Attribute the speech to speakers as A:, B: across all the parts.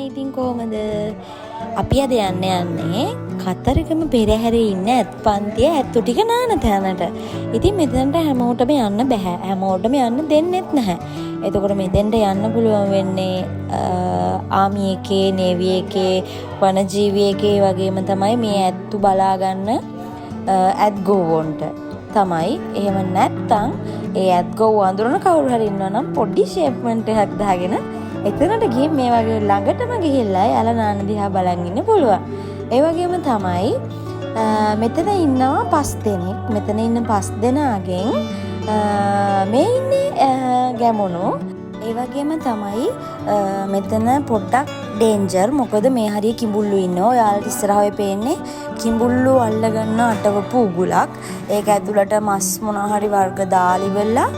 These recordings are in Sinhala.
A: ඉතින් කොහමද අපි අද යන්නේ කතරගම පෙරහැරේ ඉන්න ඇත් පන්තිය ඇත්තු ටික නාන තැනට. ඉතින් මෙතනට හැමෝටම යන්න බෑ. හැමෝටම යන්න දෙන්නෙත් නැහැ. එතකොට මෙතෙන්ට යන්න පුළුවන් වෙන්නේ ආමි එකේ, නේවි එකේ, වනජීවි එකේ වගේම තමයි මේ ඇත්තු බලා ගන්න ඇත් ගෝවොන්ට තමයි. එහෙම නැත්තම් ඒ ඇත් ගෝව අඳුරන කවුරු හරි ඉන්නවා නම් පොඩි ෂේප්මන්ට් එකක් දාගෙන එතනට ගිහින් මේ වගේ ළඟටම ගිහිල්ලා යාලා නාන දිහා බලන් ඉන්න පුළුවන්. ඒ වගේම තමයි මෙතන ඉන්නවා 5 දෙනෙක්. මෙතන ඉන්න 5 දෙනාගෙන් මේ ඉන්නේ ගැමුණු. ඒ වගේම තමයි මෙතන පොඩ්ඩක් ඩේන්ජර්. මොකද මේ හරිය කිඹුල්ලු ඉන්නවා. ඔයාලට ඉස්සරහේ පේන්නේ කිඹුල්ලු අල්ලගන්න අටවපු උගුලක්. ඒක ඇතුළට මස් මොනවා හරි වර්ග දාලි වෙලා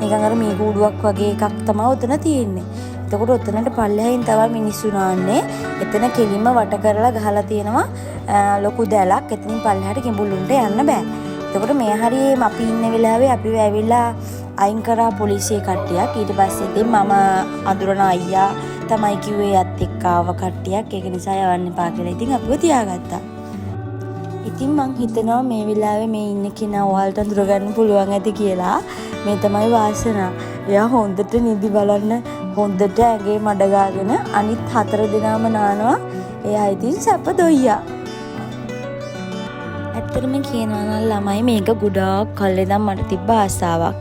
A: නිකන් අර මී කූඩුවක් වගේ එකක් තමයි උතන තියෙන්නේ. එතකොට උතනට පල්ලෙහින් තමයි මිනිස්සු නාන්නේ. එතන කෙලින්ම වට කරලා ගහලා තියෙනවා ලොකු දැලක්. එතනින් පල්ලෙහාට කිඹුල්ලුන්ට යන්න බෑ. එතකොට මේ හරියේ අපි ඉන්න වෙලාවේ අපිව ඇවිල්ලා අයින් කරා පොලිසිය කට්ටියක්. ඊට පස්සේ ඉතින් මම අඳුරන අයියා තමයි කිව්වේ යත් එක්ක ආව කට්ටියක්. ඒක නිසා යවන්න එපා කියලා ඉතින් අපිව තියාගත්තා. ඉතින් මං හිතනවා මේ වෙලාවේ මේ ඉන්න කෙනා ඔයාලට අඳුරගන්න පුළුවන් ඇති කියලා. මේ තමයි වාසනා. එයා හොඳට නිදි බලන්න හොඳට ඇගේ මඩ ගාගෙන අනිත් 4 දෙනාම නානවා. එයා ඉතින් සැප දොයියා. ඇත්තටම කියනවා නම් ළමයි මේක ගොඩාක් කල් ඉඳන් මට තිබ්බ ආසාවක්.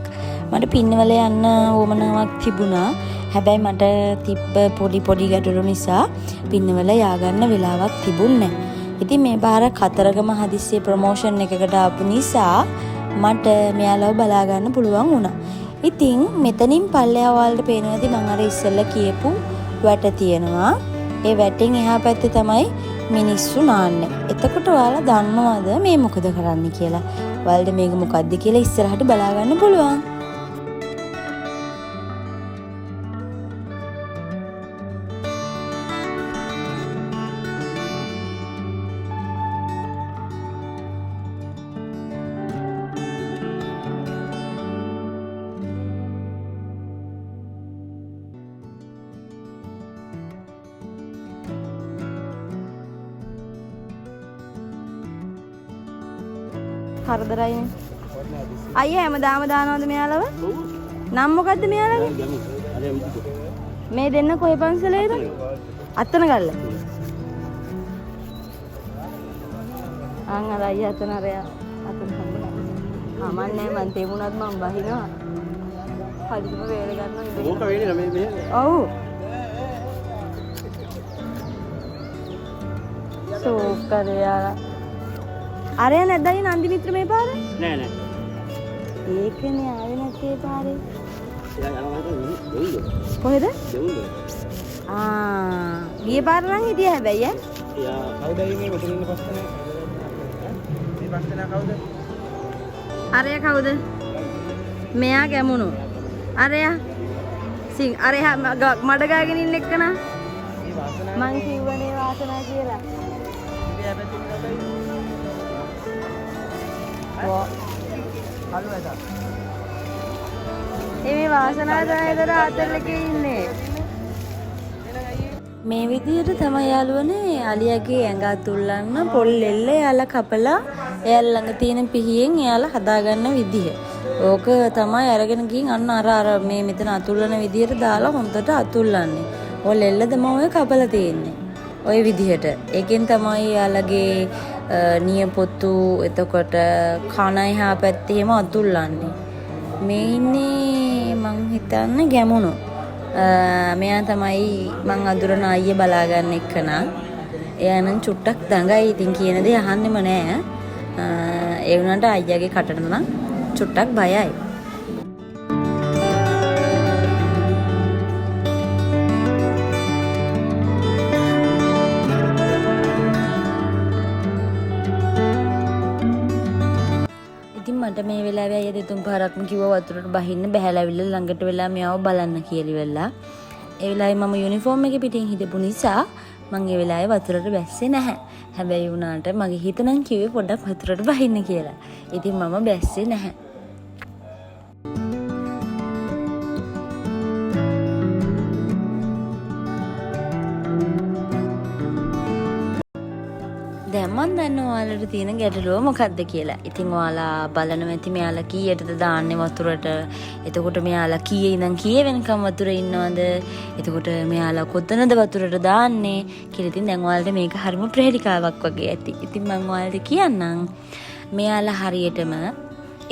A: මට පින්නවල යන්න ඕමනාවක් තිබුණා. හැබැයි මට තිබ්බ පොඩි ගැටලු නිසා පින්නවල යාගන්න වෙලාවක් තිබුණේ නැහැ. ඉතින් මේ පාර කතරගම හදිස්සියේ ප්‍රොමෝෂන් එකකට ආපු නිසා මට මෙයාලව බලා ගන්න පුළුවන් වුණා. ඉතින් මෙතනින් පල්ලෙහා වලට පේනවා ඇති මම අර ඉස්සෙල්ලා කියපු වැට තියෙනවා. ඒ වැටෙන් එහා පැත්තේ තමයි මිනිස්සු නාන්නේ. එතකොට ඔයාලා දන්නවද මේ මොකද කරන්නේ කියලා? ඔයාලට මේක මොකද්ද කියලා ඉස්සරහට බලා ගන්න පුළුවන්. හරදරයිනේ. අයියා හැමදාම දානවද මෙයාලව? නම් මොකද්ද මෙයාලගේ? මේ දෙන්න කොහේ පන්සලේද? අත්තන ගල්ල. අර අයියා අතන අරයා අතන හම්බුනා. කමන්නේ මන් තේමුණත් මම බහිනවා. හදිසියෙම වේල ගන්නවා ඉතින්. ඕක වෙන්නේ නෑ මේ. ඔව්. සෝකරයා අරය නැද්දයි නන්දි මිත්‍ර මේ පාර? නෑ නෑ. ඒකනේ ආවේ නැත්තේ පාරේ. එයා යනවා දෙවියෝ. කොහෙද? දෙවියෝ. ගිය පාර නම් හිටියා හැබැයි ඈ. එයා කවුද මේ මෙතන ඉන්න පස්තන? මේ පස්තන කවුද? අරය කවුද? මෙයා ගැමුණු. අරයා අරයා මඩ ගාගෙන ඉන්න එක්කනා. මේ වාසනා මං කිව්වනේ වාසනා කියලා. ඉතින් හැබැයි මේ වාසනා තමයි අතල්ලකේ ඉන්නේ. මේ විදිහට තමයි යාළුවනේ අලියාගේ ඇඟ අතුල්ලන්න පොල් එල්ල යාලා කපලා එයාලා ළඟ තියෙන පිහියෙන් එයාලා හදාගන්න විදිහ. ඕක තමයි අරගෙන ගින් අන්න අර මේ මෙතන අතුල්ලන විදිහට දාලා හොඳට අතුල්ලන්නේ. පොල් එල්ල තමයි ඔය කපලා තියෙන්නේ. ওই විදිහට. ඒකෙන් තමයි යාළගේ නියපොත්තු එතකොට කන එහා පැත්තේ එහෙම අතුල්ලන්නේ. මේ ඉන්නේ මං හිතන්නේ ගැමුණු. මෙයා තමයි මං අඳුරන අයියා බලා ගන්න එක්කනා. එයා නම් චුට්ටක් දඟයි. ඉතින් කියන දේ අහන්නෙම නෑ. ඒ වුණාට අයියාගේ කටට නම් චුට්ටක් බයයි. මට මේ වෙලාවේ අයියා දෙතුන් පාරක්ම කිව්වා වතුරට බහින්න බහැලාවිල්ල ළඟට වෙලා මෙයාව බලන්න කියලා වෙලා. ඒ වෙලාවේ මම යුනිෆෝම් එකේ පිටින් හිටපු නිසා මං ඒ වෙලාවේ වතුරට බැස්සේ නැහැ. හැබැයි වුණාට මගේ හිත නම් කිව්වේ පොඩ්ඩක් වතුරට බහින්න කියලා. ඉතින් මම බැස්සේ නැහැ. දන්නවා ඔයාලට තියෙන ගැටලුව මොකක්ද කියලා. ඉතින් ඔයාලා බලනවා ඇති මෙයාලා කීයටද දාන්නේ වතුරට. එතකොට මෙයාලා කීයේ ඉඳන් කීයේ වෙනකම් වතුරේ ඉන්නවද? එතකොට මෙයාලා කොතනද වතුරට දාන්නේ කියලා. ඉතින් දැන් ඔයාලට මේක හරිම ප්‍රහේලිකාවක් වගේ ඇති. ඉතින් මම ඔයාලට කියන්නම්. මෙයාලා හරියටම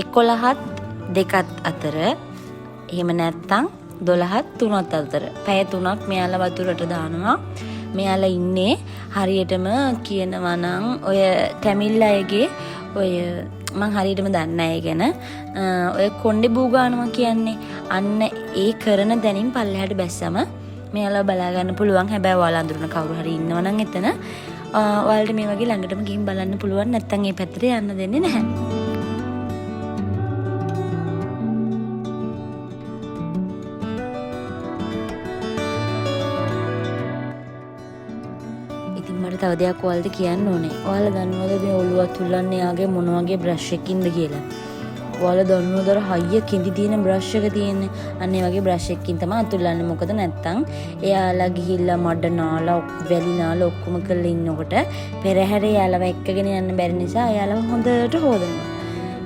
A: 11ත් 2ත් අතර එහෙම නැත්තම් 12ත් 3ත් අතර පැය 3ක් මෙයාලා වතුරට දානවා. මෙයාලා ඉන්නේ හරියටම කියනවා නම් ඔය ටැමිල් අයගේ ඔය මං හරියටම දන්නේ නැහැ ගැන ඔය කොණ්ඩේ බූගානවා කියන්නේ අන්න ඒ කරන දැනින් පල්ලෙහාට බැස්සම මෙයාලා බලා ගන්න පුළුවන්. හැබැයි ඔයාලා අඳුරන කවුරු හරි ඉන්නවා නම් එතන ඔයාලට මේ වගේ ළඟටම ගිහින් බලන්න පුළුවන්. නැත්තම් ඒ පැත්තට යන්න දෙන්නේ නැහැ. මට තව දෙයක් ඔයාලට කියන්න ඕනේ. ඔයාලා දන්නවද මේ ඔළුව අතුල්ලන්නේ යාගේ මොන වගේ බ්‍රෂ් එකකින්ද කියලා? ඔයාලා දන්නවද අර හයිය කිඳි තියෙන බ්‍රෂ් එක තියෙන්නේ? අන්න ඒ වගේ බ්‍රෂ් එකකින් තමයි අතුල්ලන්නේ. මොකද නැත්තම් එයාලා ගිහිල්ලා මඩ නාලා වැලි නාලා ඔක්කොම කරලා ඉන්නකොට පෙරහැරේ යාලව එක්කගෙන යන්න බැරි නිසා එයාලව හොඳට හොදනවා.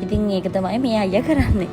A: ඉතින් ඒක තමයි මේ අයියා කරන්නේ.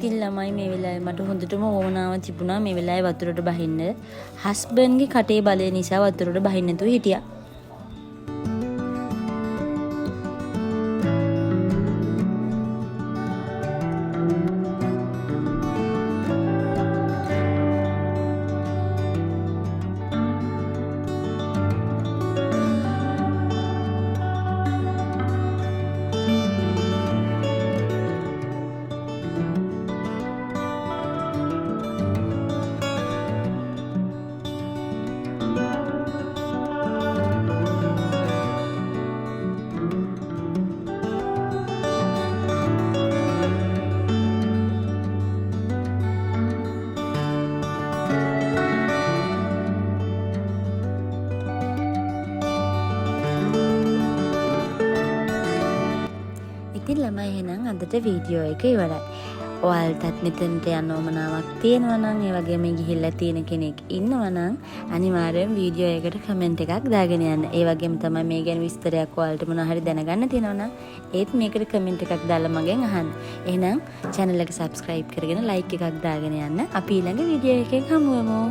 A: ඉතින් ළමයි මේ වෙලාවේ මට හොඳටම ඕනාව තිබුණා මේ වෙලාවේ වතුරට බහින්න. හස්බන්ඩ්ගේ කටේ බලය නිසා වතුරට බහින්න නැතුව හිටියා. ඉතින් ළමයි එහෙනම් අදට වීඩියෝ එක ඉවරයි. ඔයාලටත් මෙතනට යන්න ඕමනාවක් තියෙනවා නම් ඒ වගේම ගිහිල්ලා තියෙන කෙනෙක් ඉන්නවා නම් අනිවාර්යෙන් වීඩියෝ එකට කමෙන්ට් එකක් දාගෙන යන්න. ඒ වගේම තමයි මේ ගැන විස්තරයක් ඔයාලට මොනවා හරි දැනගන්න තියෙනවා නම් ඒත් මේකට කමෙන්ට් එකක් දාලා මගෙන් අහන්න. එහෙනම් channel එක subscribe කරගෙන like එකක් දාගෙන යන්න. අපි ඊළඟ වීඩියෝ එකෙන් හමු වෙමු.